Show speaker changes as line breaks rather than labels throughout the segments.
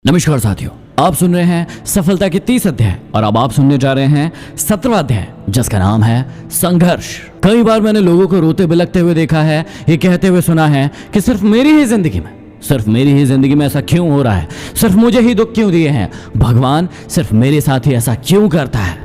नमस्कार साथियों, आप सुन रहे हैं सफलता के 30 अध्याय और अब आप सुनने जा रहे हैं 17वां अध्याय जिसका नाम है संघर्ष। कई बार मैंने लोगों को रोते बिलखते हुए देखा है, ये कहते हुए सुना है कि सिर्फ मेरी ही जिंदगी में ऐसा क्यों हो रहा है, सिर्फ मुझे ही दुख क्यों दिए हैं, भगवान सिर्फ मेरे साथ ही ऐसा क्यों करता है।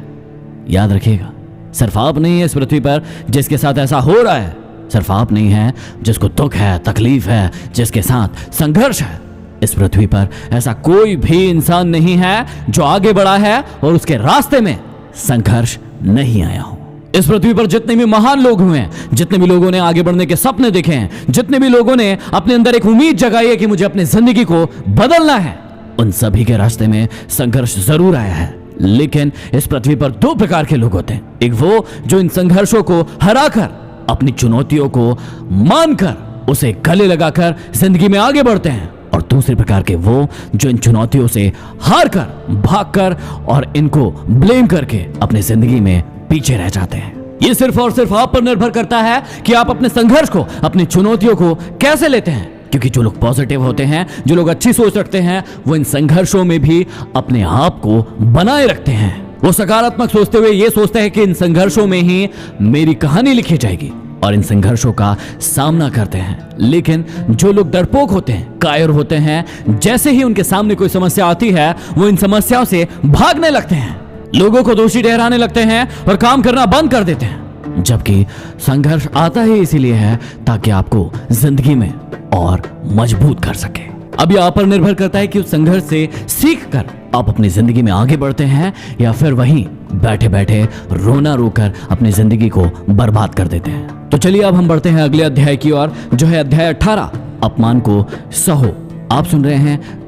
याद रखिएगा, सिर्फ आप नहीं है इस पृथ्वी पर जिसके साथ ऐसा हो रहा है, सिर्फ आप नहीं है जिसको दुख है, तकलीफ है, जिसके साथ संघर्ष है। इस पृथ्वी पर ऐसा कोई भी इंसान नहीं है जो आगे बढ़ा है और उसके रास्ते में संघर्ष नहीं आया हो। इस पृथ्वी पर जितने भी महान लोग हुए हैं, जितने भी लोगों ने आगे बढ़ने के सपने देखे हैं, जितने भी लोगों ने अपने अंदर एक उम्मीद जगाई है कि मुझे अपनी जिंदगी को बदलना है, उन सभी के रास्ते में संघर्ष जरूर आया है। लेकिन इस पृथ्वी पर दो प्रकार के लोग होते हैं, एक वो जो इन संघर्षों को हराकर, अपनी चुनौतियों को मानकर, उसे गले लगाकर जिंदगी में आगे बढ़ते हैं, और दूसरे प्रकार के वो जो इन चुनौतियों से हार कर, भाग कर और इनको ब्लेम करके अपनी जिंदगी में पीछे रह जाते हैं। ये सिर्फ और सिर्फ आप पर निर्भर करता है कि आप अपने संघर्ष को, अपनी चुनौतियों को कैसे लेते हैं। क्योंकि जो लोग पॉजिटिव होते हैं, जो लोग अच्छी सोच रखते हैं, वो इन संघर्षों में भी अपने आप को बनाए रखते हैं। वो सकारात्मक सोचते हुए ये सोचते हैं कि इन संघर्षों में ही मेरी कहानी लिखी जाएगी, और इन संघर्षों का सामना करते हैं। लेकिन जो लोग डरपोक होते हैं, कायर होते हैं, जैसे ही उनके सामने कोई समस्या आती है, वो इन समस्याओं से भागने लगते हैं, लोगों को दोषी ठहराने लगते हैं और काम करना बंद कर देते हैं। जबकि संघर्ष आता ही इसीलिए है ताकि आपको जिंदगी में और मजबूत कर सके। अब यह आप पर निर्भर करता है कि उस संघर्ष से सीख कर आप अपनी जिंदगी में आगे बढ़ते हैं या फिर वहीं बैठे बैठे रोना रोकर अपनी जिंदगी को बर्बाद कर देते हैं। तो चलिए अब हम बढ़ते हैं अगले अध्याय की ओर, जो है अध्याय 18, अपमान को सहो। आप सुन रहे हैं